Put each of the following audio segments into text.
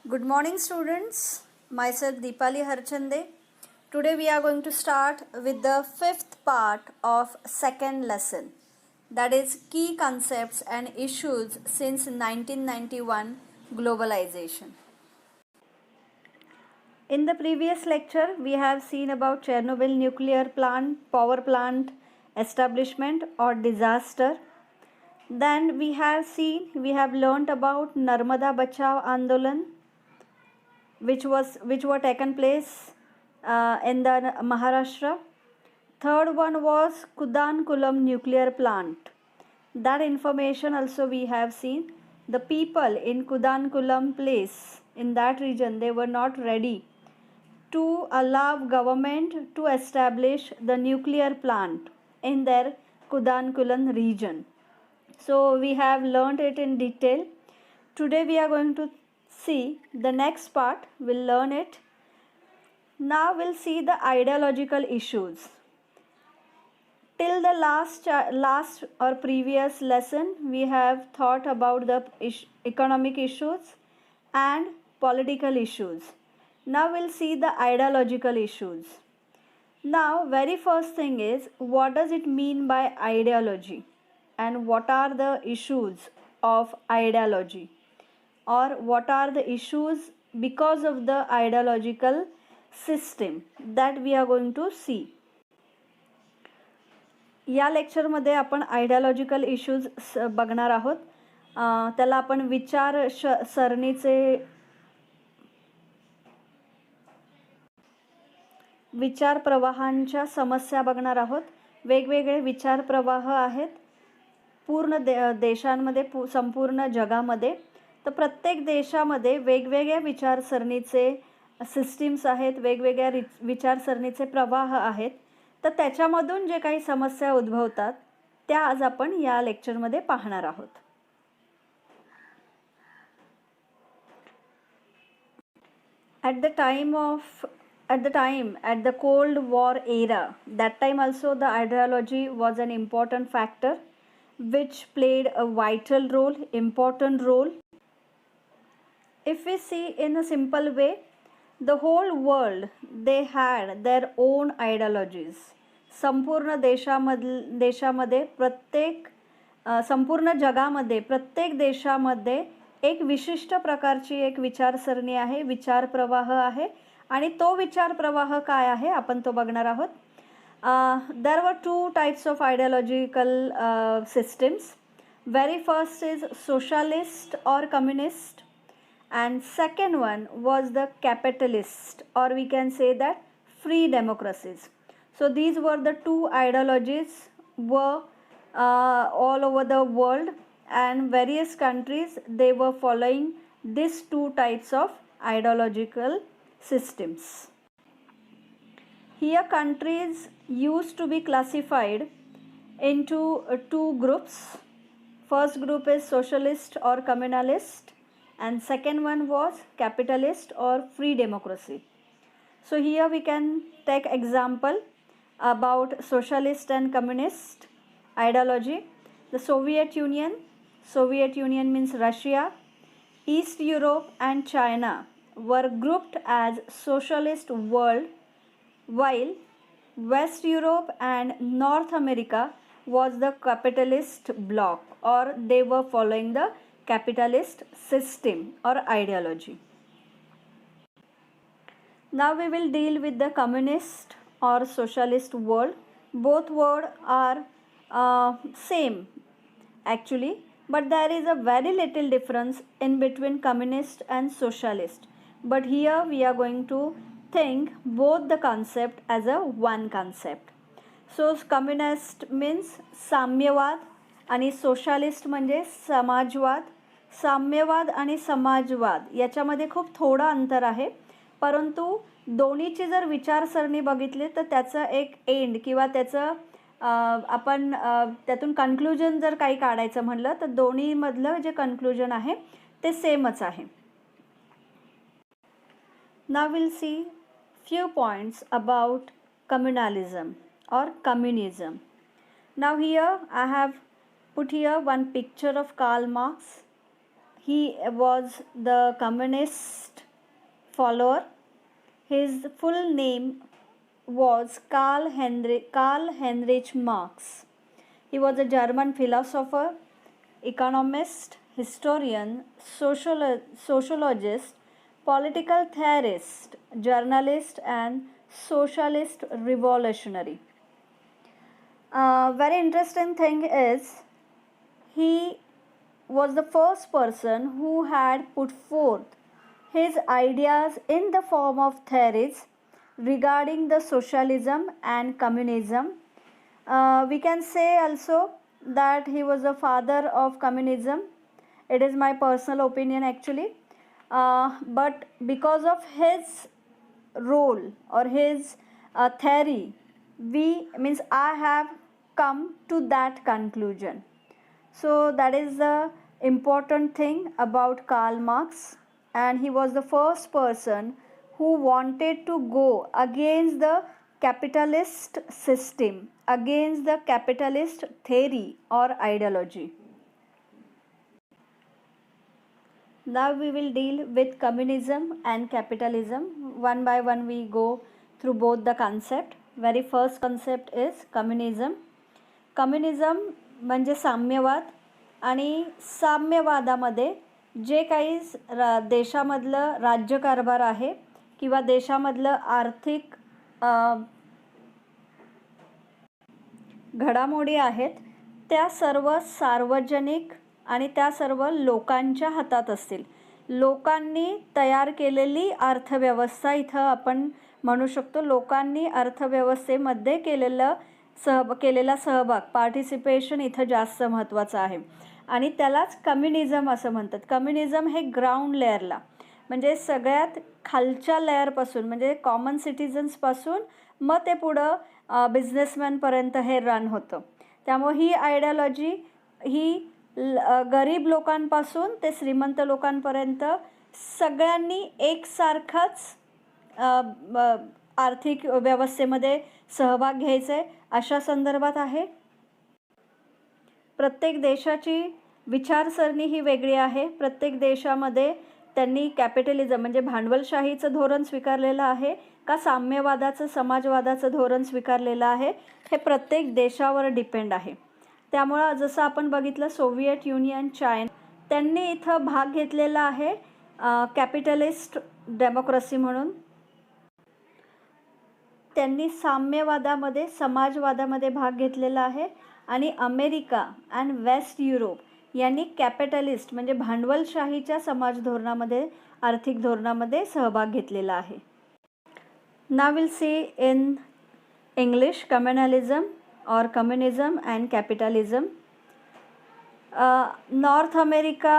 Good morning, students. Myself Deepali Harchande. Today we are going to start with the fifth part of second lesson, that is key concepts and issues since 1991 globalization. In the previous lecture, we have seen about Chernobyl nuclear plant, power plant establishment or disaster. Then we have learnt about Narmada Bachao Andolan, which were taken place in the Maharashtra. Third one was Kudankulam nuclear plant. That information also we have seen. The people in Kudankulam place in that region, they were not ready to allow government to establish the nuclear plant in their Kudankulam region. So we have learned it in detail. Today we are going to see the next part. We'll learn it. Now we'll see the ideological issues. Till the last or previous lesson, we have thought about the economic issues and political issues. Now we'll see the ideological issues. Now, very first thing is, what does it mean by ideology? And what are the issues of ideology? Or what are the issues because of the ideological system that we are going to see. या लेक्चरमध्ये आपण ideological issues बघणार आहोत. त्याला आपण विचार प्रवाहांच्या समस्या बघणार आहोत. वेगवेगळे विचार प्रवाह आहेत पूर्ण देशांमध्ये, संपूर्ण जगामध्ये. तर प्रत्येक देशामध्ये वेगवेगळ्या विचारसरणीचे सिस्टीम्स आहेत, वेगवेगळ्या विचारसरणीचे प्रवाह आहेत. तर त्याच्यामधून जे काही समस्या उद्भवतात त्या आज आपण या लेक्चरमध्ये पाहणार आहोत. At the Cold War era, that time also the ideology was an important factor which played a vital role, important role. If we see in a simple way, the whole world, they had their own ideologies. संपूर्ण देशामध्ये प्रत्येक संपूर्ण जगामध्ये प्रत्येक देशामध्ये एक विशिष्ट प्रकारची एक विचारसरणी आहे, विचार प्रवाह आहे. आणि तो विचार प्रवाह काय आहे आपण तो बघणार आहोत. There were two types of ideological systems. Very first is socialist or communist, and second one was the capitalist, or we can say that free democracies. So these were the two ideologies were all over the world, and various countries, they were following these two types of ideological systems. Here countries used to be classified into two groups. First group is socialist or communalist, and second one was capitalist or free democracy. So here we can take example about socialist and communist ideology. The Soviet Union means Russia, East Europe and China were grouped as socialist world, while West Europe and North America was the capitalist bloc, or they were following the capitalist system or ideology. Now we will deal with the communist or socialist world. Both words are same actually, but there is a very little difference in between communist and socialist. But here we are going to think both the concept as a one concept. So communist means साम्यवाद आणि socialist म्हणजे समाजवाद. साम्यवाद आणि समाजवाद याच्यामध्ये खूप थोडं अंतर आहे, परंतु दोन्हीची जर विचारसरणी बघितली तर त्याचं एक एंड किंवा त्याचं आपण त्यातून कन्क्लूजन जर काही काढायचं म्हटलं तर दोन्हीमधलं जे कन्क्लूजन आहे ते सेमच आहे. Now we'll see few points about communalism or communism. Now here I have put here one picture of Karl Marx. He was the communist follower. His full name was Karl Heinrich Marx. He was a German philosopher, economist, historian, sociologist, political theorist, journalist, and socialist revolutionary. Very interesting thing is he was the first person who had put forth his ideas in the form of theories regarding the socialism and communism. We can say also that he was the father of communism. It is my personal opinion actually. But because of his role or his theory, I have come to that conclusion. So that is the important thing about Karl Marx, and he was the first person who wanted to go against the capitalist system, against the capitalist theory or ideology. Now we will deal with communism and capitalism. One by one we go through both the concept. Very first concept is communism. Communism म्हणजे साम्यवाद, आणि साम्यवादामध्ये जे काही देशामधलं राज्यकारभार आहे किंवा देशामधलं आर्थिक घडामोडी आहेत त्या सर्व सार्वजनिक आणि त्या सर्व लोकांच्या हातात असतील. लोकांनी तयार केलेली अर्थव्यवस्था इथं आपण म्हणू शकतो. लोकांनी अर्थव्यवस्थेमध्ये केलेला सहभाग, पार्टिसिपेशन इथं जास्त महत्त्वाचं आहे आणि त्यालाच कम्युनिझम असं म्हणतात. कम्युनिझम हे ग्राउंड लेअरला म्हणजे सगळ्यात खालच्या लेअरपासून म्हणजे कॉमन सिटिझन्सपासून मग ते पुढं बिझनेसमॅनपर्यंत हे रन होतं. त्यामुळे ही आयडियॉलॉजी ही गरीब लोकांपासून ते श्रीमंत लोकांपर्यंत सगळ्यांनी एकसारखाच आर्थिक व्यवस्थेमध्ये सहभाग घ्यायचा आहे अशा संदर्भात आहे. प्रत्येक देशाची विचारसरणी ही वेगळी आहे. प्रत्येक देशामध्ये त्यांनी कॅपिटलिझम म्हणजे भांडवलशाहीचं धोरण स्वीकारलेलं आहे का साम्यवादाचं समाजवादाचं धोरण स्वीकारलेलं आहे हे प्रत्येक देशावर डिपेंड आहे. त्यामुळं जसं आपण बघितलं सोव्हिएट युनियन, चायना त्यांनी इथं भाग घेतलेला आहे कॅपिटलिस्ट डेमोक्रेसी म्हणून. त्यांनी साम्यवादामध्ये समाजवादामध्ये भाग घेतलेला आहे आणि अमेरिका अँड वेस्ट युरोप यांनी कॅपिटलिस्ट म्हणजे भांडवलशाहीच्या समाज धोरणामध्ये आर्थिक धोरणामध्ये सहभाग घेतलेला आहे. नाव will see in English communalism or communism and capitalism. North America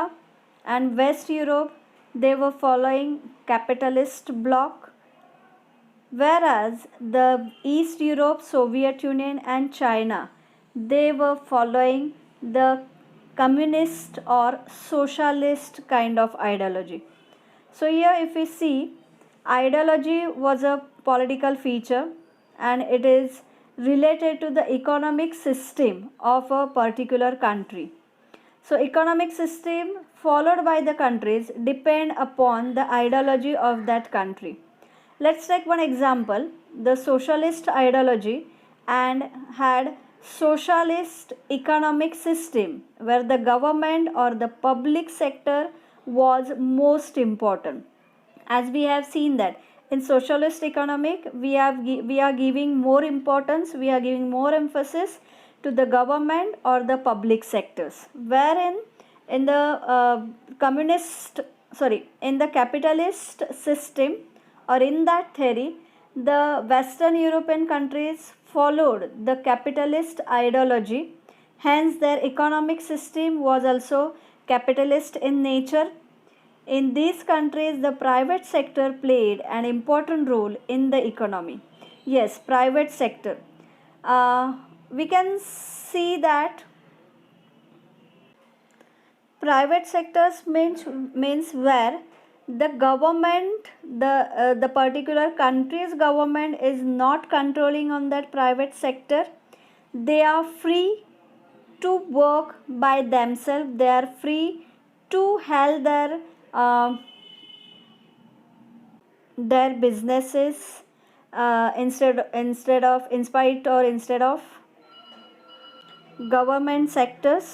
and West Europe, they were following capitalist bloc, whereas the East Europe, Soviet Union and China, they were following the communist or socialist kind of ideology. So here if we see, ideology was a political feature and it is related to the economic system of a particular country. So economic system followed by the countries depend upon the ideology of that country. Let's take one example. The socialist ideology and had socialist economic system where the government or the public sector was most important. As we have seen that in socialist economic we are giving more importance, we are giving more emphasis to the government or the public sectors, wherein in the in the capitalist system or in that theory the Western European countries followed the capitalist ideology, hence their economic system was also capitalist in nature. In these countries, the private sector played an important role in the economy. Yes, private sector. We can see that private sectors means where the government, the particular country's government is not controlling on that private sector. They are free to work by themselves. They are free to help their their businesses instead of government sectors.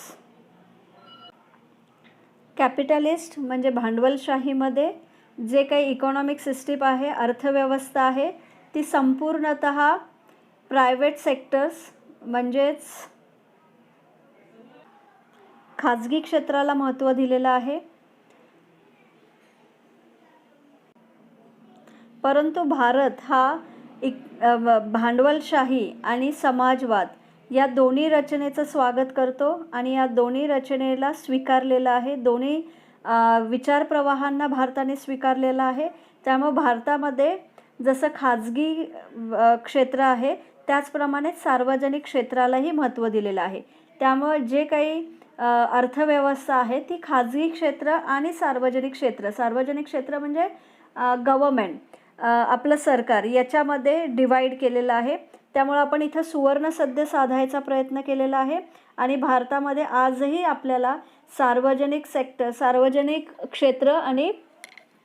Capitalist म्हणजे भांडवलशाहीमध्ये जे काही economic system आहे, अर्थव्यवस्था आहे, ती संपूर्णतः private sectors म्हणजेच खाजगी क्षेत्राला महत्त्व दिलेलं आहे. परंतु भारत हा भांडवलशाही आणि समाजवाद या दोन्ही रचनेचं स्वागत करतो आणि या दोन्ही रचनेला स्वीकारलेलं आहे. दोन्ही विचारप्रवाहांना भारताने स्वीकारलेलं आहे. त्यामुळे भारतामध्ये जसं खाजगी क्षेत्र आहे त्याचप्रमाणे सार्वजनिक क्षेत्रालाही महत्त्व दिलेलं आहे. त्यामुळे जे काही अर्थव्यवस्था आहे ती खाजगी क्षेत्र आणि सार्वजनिक क्षेत्र म्हणजे गव्हर्मेंट, आपलं सरकार, याच्यामध्ये डिवाईड केलेलं आहे. त्यामुळे आपण इथं सुवर्ण सद्य साधायचा प्रयत्न केलेला आहे आणि भारतामध्ये आजही आपल्याला सार्वजनिक क्षेत्र आणि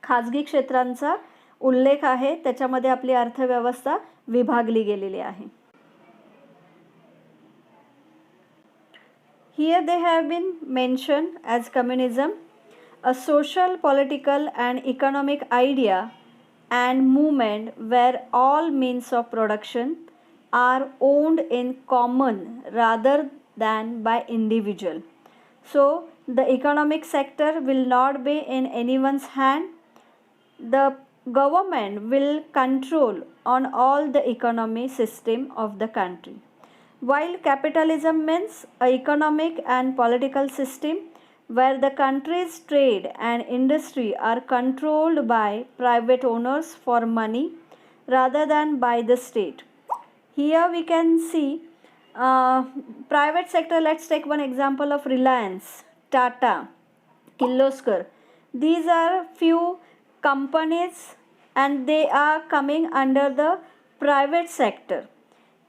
खाजगी क्षेत्रांचा उल्लेख आहे. त्याच्यामध्ये आपली अर्थव्यवस्था विभागली गेलेली आहे. Here they have been mentioned as communism, a social, political and economic idea and movement where all means of production are owned in common rather than by individual. So the economic sector will not be in anyone's hand. The government will control on all the economy system of the country. While capitalism means an economic and political system where the country's trade and industry are controlled by private owners for money rather than by the state. Here we can see private sector. Let's take one example of Reliance, Tata, Kirloskar. These are few companies and they are coming under the private sector.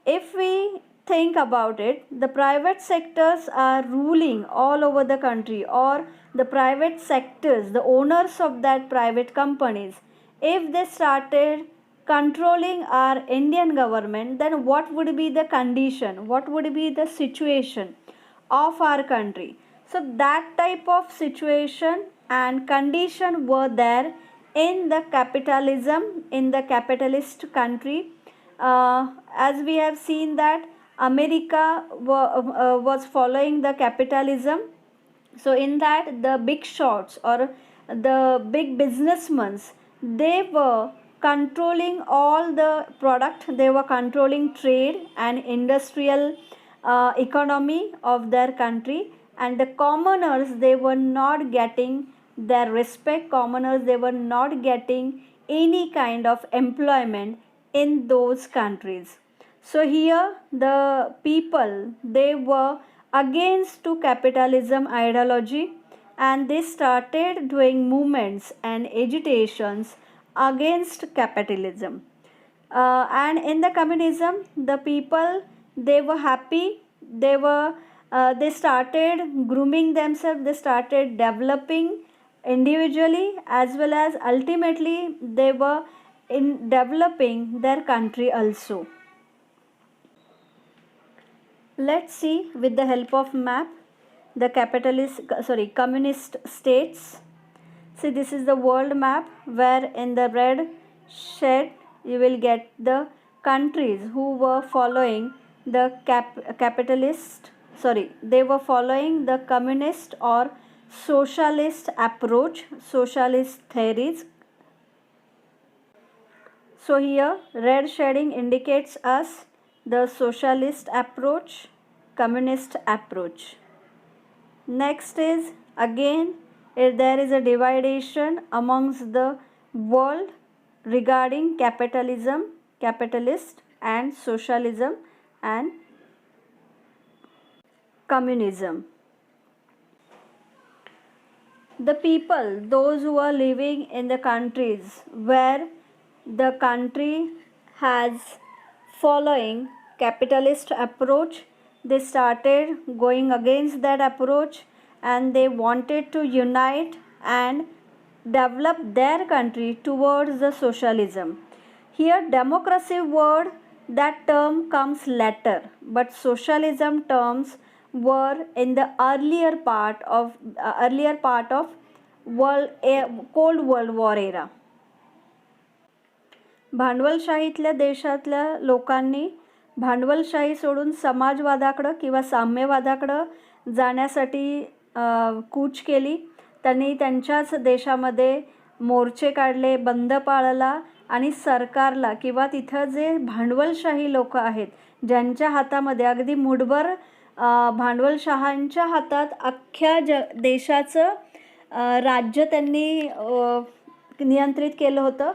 If we think about it, the private sectors are ruling all over the country, or the private sectors, the owners of that private companies, if they started controlling our Indian government, then what would be the condition, what would be the situation of our country? So that type of situation and condition were there in the capitalism, in the capitalist country. As we have seen that America was following the capitalism. So in that, the big shots or the big businessmen, they were controlling all the product, they were controlling trade and industrial economy of their country, and the commoners, they were not getting their respect. Commoners, they were not getting any kind of employment in those countries. So here the people, they were against to capitalism ideology and they started doing movements and agitations against capitalism. And in the communism, the people, they were happy. They started grooming themselves, they started developing individually as well as ultimately they were in developing their country also. Let's see with the help of map the communist states. See, this is the world map where in the red shade you will get the countries who were following the they were following the communist or socialist approach, socialist theories. So here red shading indicates us the socialist approach, communist approach. Next is again if there is a division amongst the world regarding capitalism, capitalist and socialism and communism. The people, those who are living in the countries where the country has following capitalist approach, they started going against that approach and they wanted to unite and develop their country towards the socialism. Here democracy word, that term comes later, but socialism terms were in the earlier part of Cold World War era. भांडवलशाहीतल्या देशातल्या लोकांनी भांडवलशाही सोडून समाजवादाकडं किंवा साम्यवादाकडं जाण्यासाठी कूच केली. त्यांनी त्यांच्याच देशामध्ये मोर्चे काढले, बंद पाळला आणि सरकारला किंवा तिथं जे भांडवलशाही लोक आहेत ज्यांच्या हातामध्ये अगदी मुठभर भांडवलशाहांच्या हातात अख्ख्या देशाचं राज्य त्यांनी नियंत्रित केलं होतं,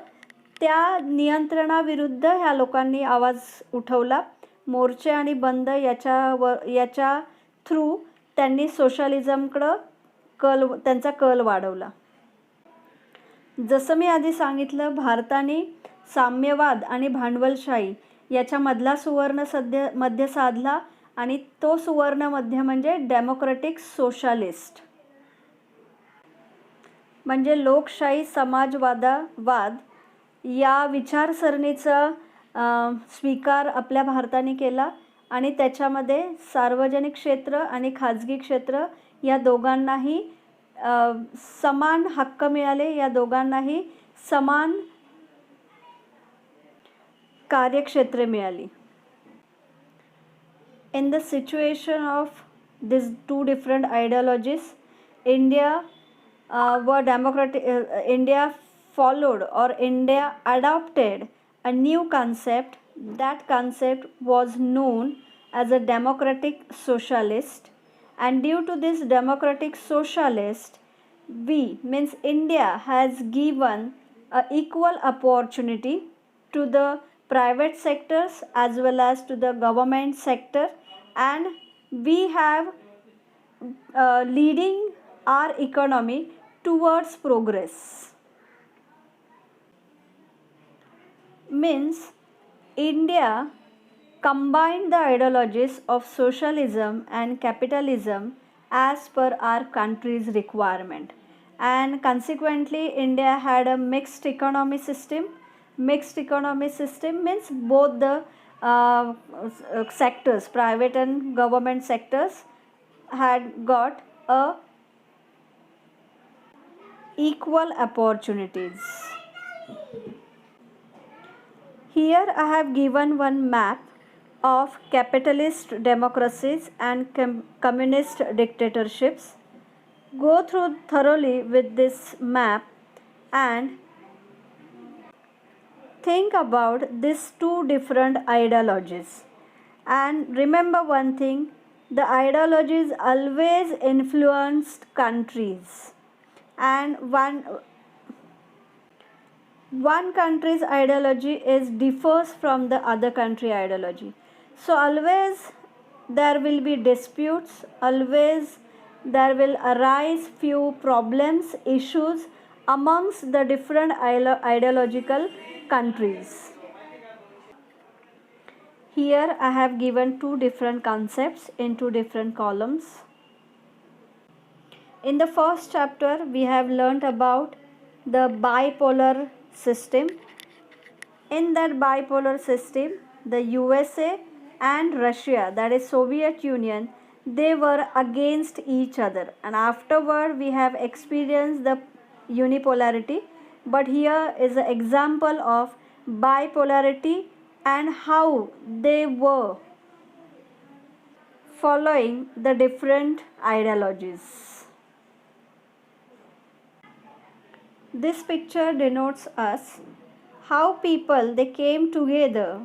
त्या नियंत्रणाविरुद्ध ह्या लोकांनी आवाज उठवला. मोर्चे आणि बंद याच्या थ्रू त्यांनी सोशलिझमकडं त्यांचा कल वाढवला. जसं मी आधी सांगितलं, भारताने साम्यवाद आणि भांडवलशाही याच्यामधला सुवर्ण मध्य साधला आणि तो सुवर्ण मध्य म्हणजे डेमोक्रॅटिक सोशलिस्ट, म्हणजे लोकशाही समाजवाद या विचारसरणीचा स्वीकार आपल्या भारताने केला आणि त्याच्यामध्ये सार्वजनिक क्षेत्र आणि खाजगी क्षेत्र या दोघांनाही समान हक्क मिळाले, या दोघांनाही समान कार्यक्षेत्रे मिळाली. In the situation of these two different ideologies, India followed or India adopted a new concept. That concept was known as a democratic socialist, and due to this democratic socialist, India has given a equal opportunity to the private sectors as well as to the government sector, and we have leading our economy towards progress. India combined the ideologies of socialism and capitalism as per our country's requirement, and consequently India had a mixed economy system. Mixed economy system means both the sectors, private and government sectors, had got a equal opportunities. Here I have given one map of capitalist democracies and communist dictatorships. Go through thoroughly with this map and think about these two different ideologies. And remember one thing, the ideologies always influenced countries, and one country's ideology differs from the other country ideology. So always there will be disputes, always there will arise few problems, issues amongst the different ideological countries. Here I have given two different concepts in two different columns. In the first chapter we have learnt about the bipolar system. In that bipolar system, the USA and Russia, that is Soviet Union, they were against each other, and afterward we have experienced the unipolarity. But here is an example of bipolarity and how they were following the different ideologies. This picture denotes us how people they came together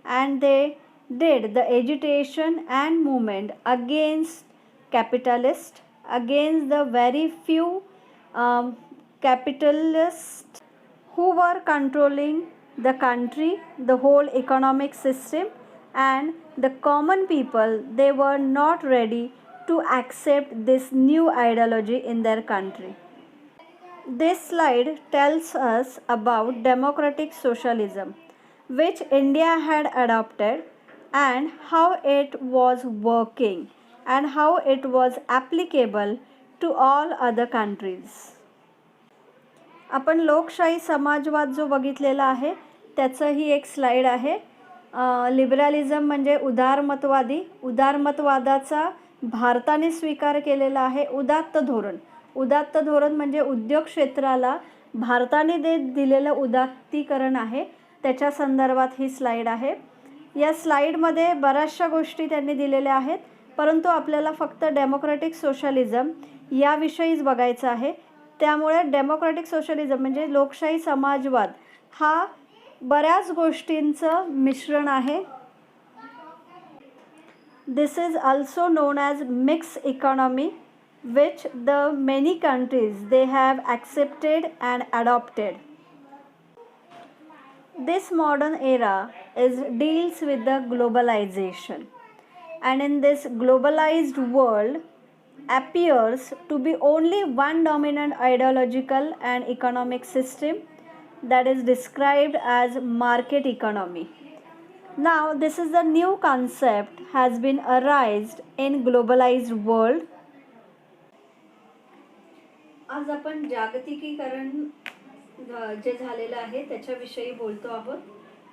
and they did the agitation and movement against capitalists, against the very few capitalists who were controlling the country, the whole economic system, and the common people, they were not ready to accept this new ideology in their country. This slide tells us about democratic socialism, which India had adopted, and how it was working and how it was applicable to all other countries. आपण लोकशाही समाजवाद जो बघितलेला आहे त्याचं ही एक slide आहे. लिबरलिझम म्हणजे उदारमतवादी. उदारमतवादाचा भारताने स्वीकार केलेला आहे उदात्त धोरण. उदात्त धोरण म्हणजे उद्योग क्षेत्राला भारताने दिलेलं उदात्तीकरण आहे, त्याच्या संदर्भात ही स्लाईड आहे. या स्लाईडमध्ये बऱ्याचशा गोष्टी त्यांनी दिलेल्या आहेत, परंतु आपल्याला फक्त डेमोक्रॅटिक सोशलिझम याविषयीच बघायचं आहे. त्यामुळे डेमोक्रॅटिक सोशलिझम म्हणजे लोकशाही समाजवाद हा बऱ्याच गोष्टींचं मिश्रण आहे. This is also known as mix economy which the many countries they have accepted and adopted. This modern era deals with the globalization, and in this globalized world appears to be only one dominant ideological and economic system that is described as market economy. Now this is the new concept has been arised in globalized world. आज आपण जागतिकीकरण जे झालेलं आहे त्याच्याविषयी बोलतो आहोत.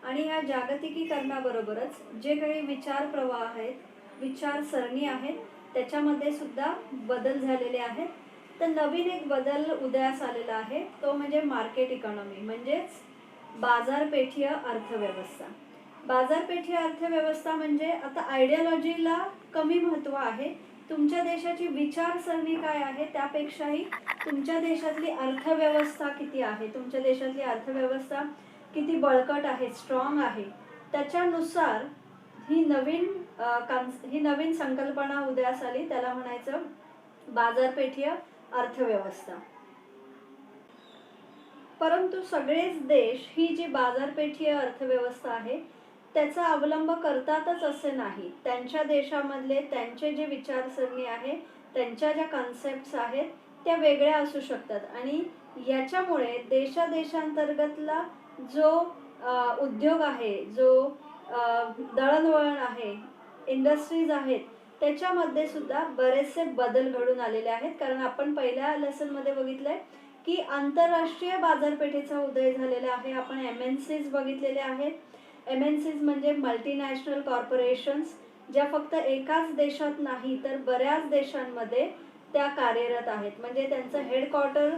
आणि या जागतिकीकरणाबरोबरच जे काही विचार प्रवाह आहेत, विचारसरणी आहेत, त्याच्यामध्ये सुद्धा बदल झालेले आहेत. तर नवीन एक बदल उदयास आलेला आहे, तो म्हणजे मार्केट इकॉनॉमी म्हणजेच बाजारपेठीय अर्थव्यवस्था. बाजारपेठीय अर्थव्यवस्था म्हणजे आता आयडियोलॉजीला कमी महत्त्व आहे. तुमच्या देशाची विचारसरणी काय आहे त्यापेक्षाही तुमच्या देशातली अर्थव्यवस्था किती आहे, तुमच्या देशातली अर्थव्यवस्था किती बळकट आहे, स्ट्रॉंग आहे, त्याच्यानुसार ही नवीन संकल्पना उदयास आली. त्याला म्हणायचं बाजारपेठीय अर्थव्यवस्था. परंतु सगळेच देश ही जी बाजारपेठीय अर्थव्यवस्था आहे त्याचा अवलंब करतातच असे नाही. त्यांच्या देशामधले त्यांचे जे विचारसरणी आहे, त्यांच्या ज्या कन्सेप्ट्स आहेत त्या वेगळ्या असू शकतात. आणि याच्यामुळे देशांतर्गतला जो उद्योग आहे, जो दळणवळण आहे, इंडस्ट्रीज आहेत, त्याच्यामध्ये सुद्धा बरेचसे बदल घडून आलेले आहेत. कारण आपण पहिल्या लेसनमध्ये बघितलंय की आंतरराष्ट्रीय बाजारपेठेचा उदय झालेला आहे. आपण MNCs बघितलेले आहेत. MNCs म्हणजे मल्टीनॅशनल कॉर्पोरेशन्स, ज्या फक्त एकाच देशात नाही तर बऱ्याच देशांमध्ये त्या कार्यरत आहेत. म्हणजे त्यांचं हेडक्वार्टर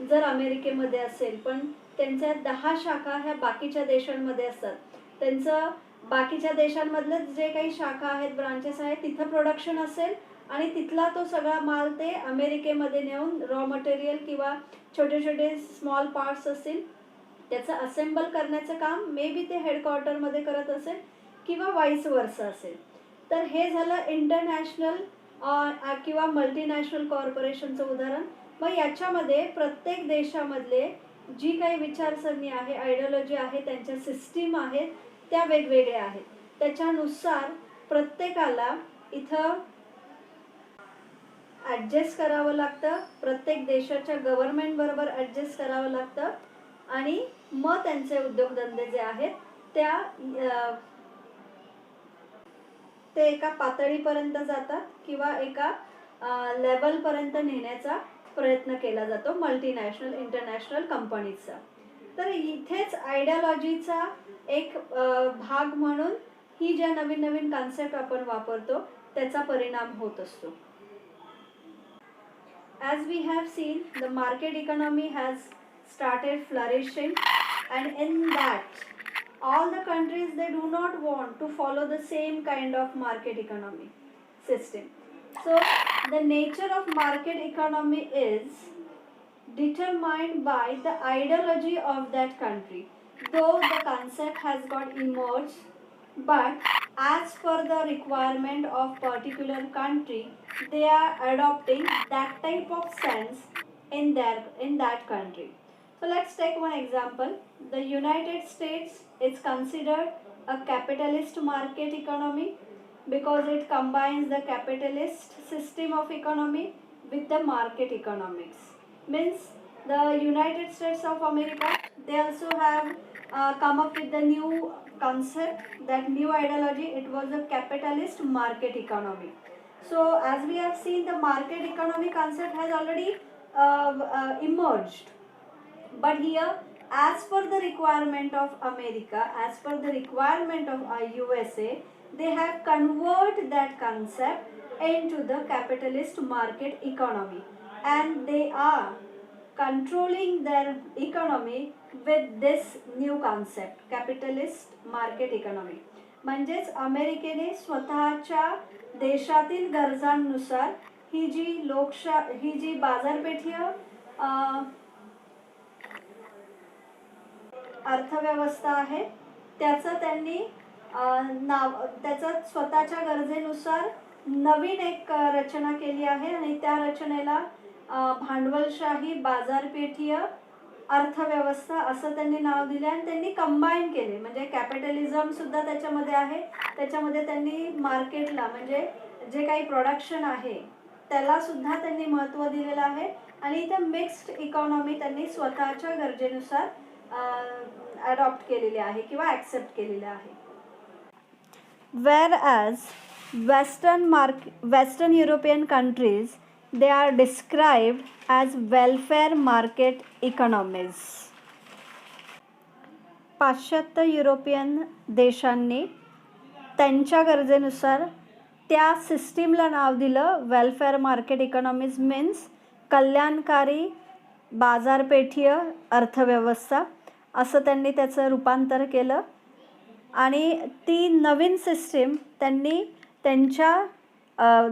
जर अमेरिकेमध्ये असेल पण त्यांच्या 10 शाखा ह्या बाकीच्या देशांमध्ये असतात. त्यांचं बाकीच्या देशांमधलं जे काही शाखा आहेत, ब्रांचेस आहेत, तिथं प्रोडक्शन असेल आणि तिथला तो सगळा माल ते अमेरिकेमध्ये नेऊन रॉ मटेरियल किंवा छोटे छोटे स्मॉल पार्ट्स असतील त्याचं असेंबल करण्याचं काम मे बी ते हेडक्वार्टरमध्ये करत असेल किंवा वाईस वर्सा असेल. तर हे झालं इंटरनॅशनल किंवा मल्टीनॅशनल कॉर्पोरेशनचं उदाहरण. मग याच्यामध्ये प्रत्येक देशामधले जी काही विचारसरणी आहे, आयडियोलॉजी आहे, त्यांच्या सिस्टीम आहेत त्या वेगवेगळ्या आहेत. त्याच्यानुसार प्रत्येकाला इथं ॲडजस्ट करावं लागतं, प्रत्येक देशाच्या गव्हर्नमेंटबरोबर ॲडजस्ट करावं लागतं आणि मग त्यांचे उद्योगधंदे जे आहेत ते एका पातळीपर्यंत जातात किंवा एका लेवलपर्यंत नेण्याचा प्रयत्न केला जातो मल्टीनॅशनल इंटरनॅशनल कंपनीजचा. तर इथेच आयडियोलॉजीचा एक भाग म्हणून ही ज्या नवीन नवीन कन्सेप्ट आपण वापरतो त्याचा परिणाम होत असतो. As we have seen, the market economy has started flourishing, and in that all the countries they do not want to follow the same kind of market economy system. So the nature of market economy is determined by the ideology of that country. Though the concept has got emerged, but as per the requirement of particular country they are adopting that type of sense in that country. So let's take one example. The United States is considered a capitalist market economy because it combines the capitalist system of economy with the market economics. Means the United States of America, they also have come up with the new concept, that new ideology. It was a capitalist market economy. So as we have seen, the market economy concept has already emerged. But here, as per the requirement of America, as per the requirement of USA, they have converted that concept into the capitalist market economy, and they are controlling their economy with this new concept, capitalist market economy. म्हणजेच अमेरिकेने स्वतःच्या देशातील गरजांनुसार ही जी बाजारपेठीय अर्थव्यवस्था आहे त्याचं त्यांनी त्याचं स्वतःच्या गरजेनुसार नवीन एक रचना केली आहे आणि त्या रचनेला भांडवलशाही बाजारपेठीय अर्थव्यवस्था असं त्यांनी नाव दिले आणि त्यांनी कंबाईन केले. म्हणजे कॅपिटलिझम सुद्धा त्याच्यामध्ये आहे. त्याच्यामध्ये त्यांनी मार्केटला म्हणजे जे काही प्रोडक्शन आहे त्याला सुद्धा त्यांनी महत्त्व दिलेलं आहे आणि इथे मिक्स्ड इकॉनॉमी त्यांनी स्वतःच्या गरजेनुसार अडॉप्ट केलेले आहे किंवा ॲक्सेप्ट केलेले आहे. Whereas Western European countries, they are described as welfare market economies. पाश्चात्य युरोपियन देशांनी त्यांच्या गरजेनुसार त्या सिस्टीमला नाव दिलं वेलफेअर मार्केट इकॉनॉमीज, मीन्स कल्याणकारी बाजारपेठीय अर्थव्यवस्था असं त्यांनी त्याचं रूपांतर केलं आणि ती नवीन सिस्टीम त्यांनी त्यांच्या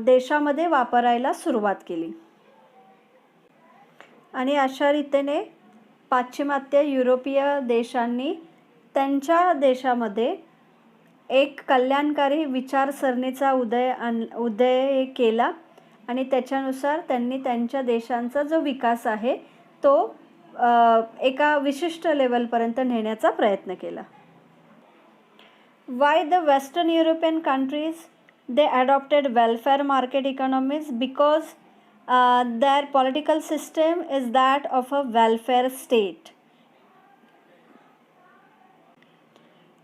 देशामध्ये वापरायला सुरुवात केली. आणि अशा रीतीने पाश्चिमात्य युरोपीय देशांनी त्यांच्या देशामध्ये एक कल्याणकारी विचारसरणीचा उदय केला आणि त्याच्यानुसार त्यांनी त्यांच्या देशांचा जो विकास आहे तो एका विशिष्ट लेवलपर्यंत नेण्याचा प्रयत्न केला. Why the Western European countries they adopted welfare market economies? Because their political system is that of a welfare state.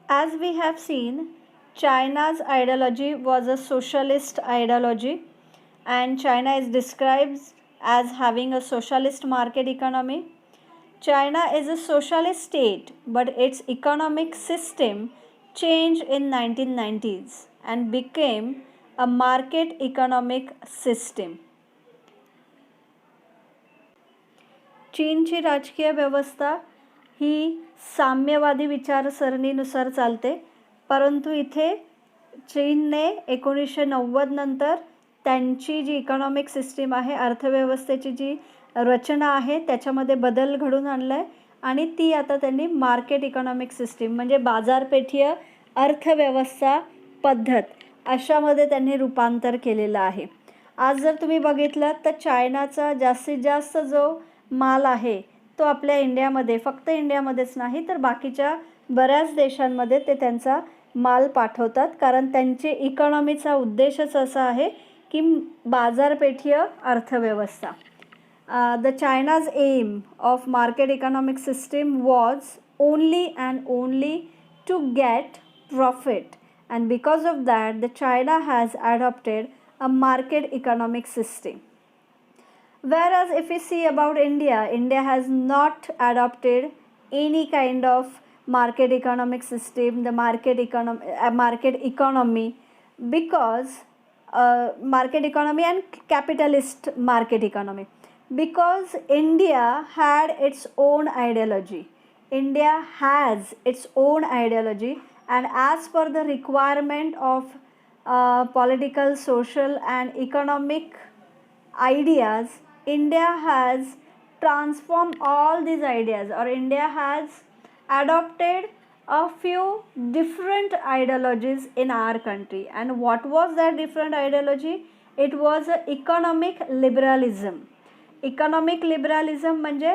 As we have seen, China's ideology was a socialist ideology, and China is described as having a socialist market economy. China is a socialist state, but its economic system changed in 1990s and became a market economic system. चीनची राजकीय व्यवस्था ही साम्यवादी विचारसरणीनुसार चालते, परंतु इथे चीनने 1990 नंतर त्यांची जी इकॉनॉमिक सिस्टीम आहे, अर्थव्यवस्थेची जी रचना आहे त्याच्यामध्ये बदल घडून आणला आहे आणि ती आता त्यांनी मार्केट इकॉनॉमिक सिस्टीम म्हणजे बाजारपेठीय अर्थव्यवस्था पद्धत अशामध्ये त्यांनी रूपांतर केलेलं आहे. आज जर तुम्ही बघितलं तर चायनाचा जास्तीत जास्त जो माल आहे तो आपल्या इंडियामध्ये, फक्त इंडियामध्येच नाही तर बाकीच्या बऱ्याच देशांमध्ये ते त्यांचा माल पाठवतात, कारण त्यांची इकॉनॉमीचा उद्देशच असा आहे की बाजारपेठीय अर्थव्यवस्था. The China's aim of market economic system was only and only to get profit, and because of that the China has adopted a market economic system. Whereas if we see about India, India has not adopted any kind of market economic system, the market economy, because market economy and capitalist market economy, because India had its own ideology. India has its own ideology, and as per the requirement of political, social and economic ideas, India has transformed all these ideas, or India has adopted a few different ideologies in our country. And what was that different ideology? It was economic liberalism. Economic liberalism म्हणजे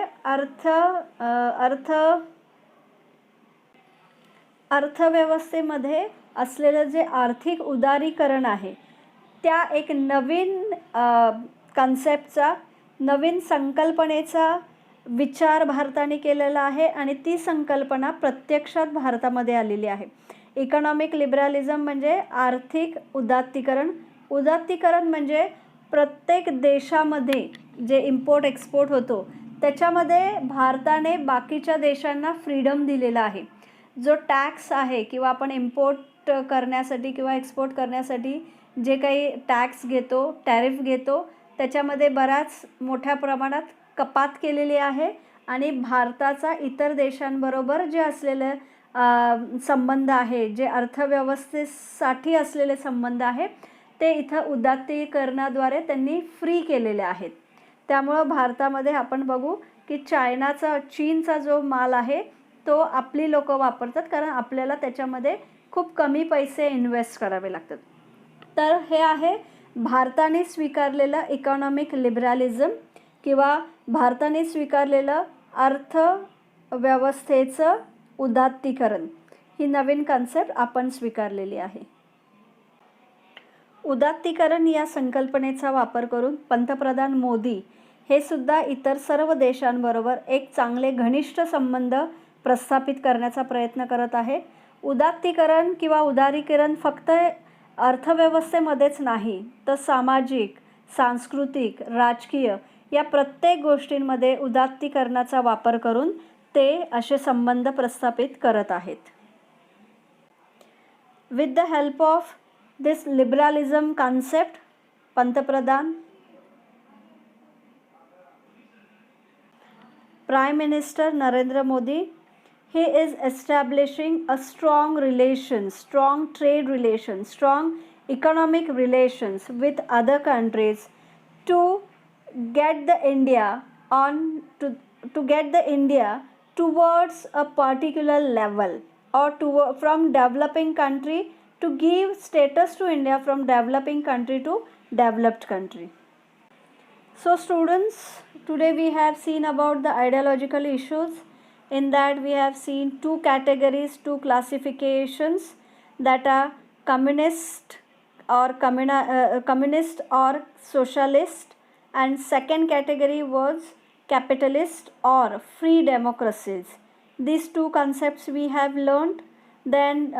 अर्थव्यवस्थेमध्ये असलेलं जे आर्थिक उदारीकरण आहे त्या एक नवीन कन्सेप्टचा, नवीन संकल्पनेचा विचार भारताने केलेला आहे आणि ती संकल्पना प्रत्यक्षात भारतामध्ये आलेली आहे. इकॉनॉमिक लिबरलिझम म्हणजे आर्थिक उदात्तीकरण. उदात्तीकरण म्हणजे प्रत्येक देशामध्ये जे इम्पोर्ट एक्सपोर्ट होतो त्याच्यामध्ये भारताने बाकीच्या देशांना फ्रीडम दिलेला आहे. जो टॅक्स आहे किंवा आपण इम्पोर्ट करण्यासाठी किंवा एक्सपोर्ट करण्यासाठी जे काही टॅक्स घेतो, टॅरिफ घेतो, त्याच्यामध्ये बऱ्याच मोठ्या प्रमाणात कपात केलेली आहे आणि भारताचा इतर देशांबरोबर जे असलेले संबंध आहे, जे अर्थव्यवस्थेसाठी असलेले संबंध आहे, ते इथं उदात्तीकरणाद्वारे त्यांनी फ्री केलेले आहेत. त्यामुळं भारतामध्ये आपण बघू की चीनचा जो माल आहे तो आपली लोकं वापरतात, कारण आपल्याला त्याच्यामध्ये खूप कमी पैसे इन्व्हेस्ट करावे लागतात. तर हे आहे भारताने स्वीकारलेलं इकॉनॉमिक लिबरलिझम किंवा भारताने स्वीकारलेलं अर्थव्यवस्थेचं उदात्तीकरण. ही नवीन कन्सेप्ट आपण स्वीकारलेली आहे. उदात्तीकरण या संकल्पनेचा वापर करून पंतप्रधान मोदी हे सुद्धा इतर सर्व देशांबरोबर एक चांगले घनिष्ठ संबंध प्रस्थापित करण्याचा प्रयत्न करत आहे. उदात्तीकरण किंवा उदारीकरण फक्त अर्थव्यवस्थेमध्येच नाही, तर सामाजिक, सांस्कृतिक, राजकीय या प्रत्येक गोष्टींमध्ये उदात्तीकरणाचा वापर करून ते असे संबंध प्रस्थापित करत आहेत. With the help of this liberalism concept, पंतप्रधान Prime Minister Narendra Modi, he is establishing a strong relations, strong trade relations, strong economic relations with other countries to get the India to get the India towards a particular level, or from developing country to give status to India from developing country to developed country. So students, today we have seen about the ideological issues. In that we have seen two categories, two classifications, that are communist or socialist, and second category was capitalist or free democracies. These two concepts we have learned. Then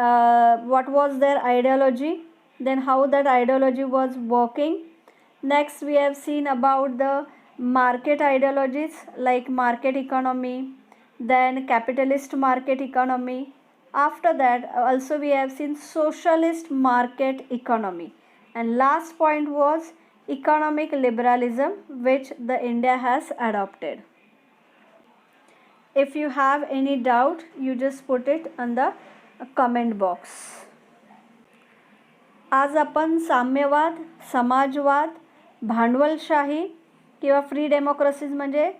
what was their ideology, then how that ideology was working. Next we have seen about the market ideologies like market economy, then capitalist market economy. After that also we have seen socialist market economy, and last point was economic liberalism, which the India has adopted. If you have any doubt, you just put it on the comment box. आज आपण साम्यवाद, समाजवाद, भांडवलशाही किंवा free democracies म्हणजे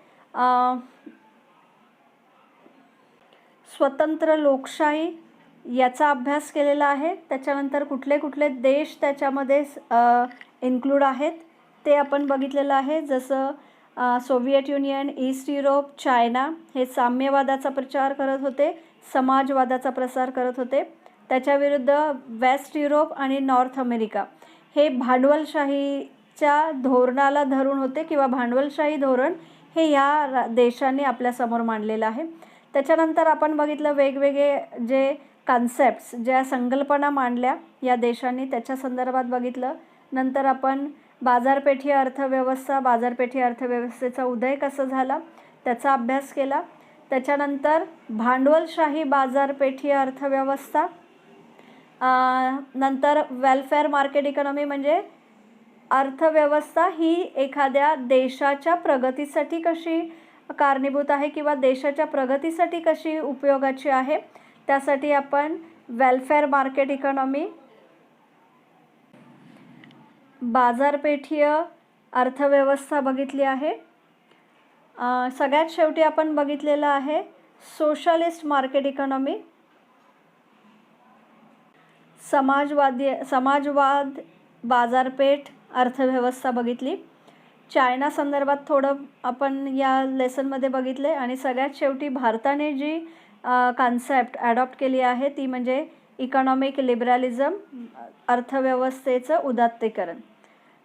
स्वतंत्र लोकशाही याचा अभ्यास केलेला आहे. त्याच्यानंतर कुठले कुठले देश त्याच्यामध्ये इन्क्लूड आहेत ते आपण बघितलेलं आहे. जसं Soviet Union, East Europe, China हे साम्यवादाचा प्रचार करत होते, समाजवादाचा प्रसार करत होते. त्याच्याविरुद्ध वेस्ट युरोप आणि नॉर्थ अमेरिका हे भांडवलशाहीच्या धोरणाला धरून होते किंवा भांडवलशाही धोरण हे या देशांनी आपल्यासमोर मांडलेलं आहे. त्याच्यानंतर आपण बघितलं वेगवेगळे जे कॉन्सेप्ट्स, ज्या संकल्पना मांडल्या या देशांनी त्याच्या संदर्भात बघितलं. नंतर आपण बाजारपेठी अर्थव्यवस्था, बाजारपेठी अर्थव्यवस्थेचा उदय कसा झाला त्याचा अभ्यास केला. त्याच्यानंतर भांडवलशाही बाजारपेठी अर्थव्यवस्था, नंतर वेलफेअर मार्केट इकॉनॉमी म्हणजे अर्थव्यवस्था ही एखाद्या देशाच्या प्रगतीसाठी कशी कारणीभूत आहे किंवा देशाच्या प्रगतीसाठी कशी उपयोगाची आहे, त्यासाठी आपण वेलफेअर मार्केट इकॉनॉमी, बाजारपेठीय अर्थव्यवस्था बघितली आहे. सगळ्यात शेवटी आपण बघितलेलं आहे सोशलिस्ट मार्केट इकॉनॉमी, समाजवाद बाजारपेठ अर्थव्यवस्था बघितली. चायना संदर्भात थोडं आपण या लेसनमध्ये बघितले. आणि सगळ्यात शेवटी भारताने जी कॉन्सेप्ट ॲडॉप्ट केली आहे ती म्हणजे इकॉनॉमिक लिबरलिझम, अर्थव्यवस्थेचं उदात्तीकरण.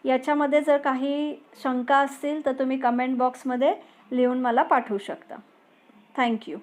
याच्यामध्ये जर काही शंका असतील तर तुम्ही कमेंट बॉक्समध्ये लिहून मला पाठवू शकता. थँक्यू.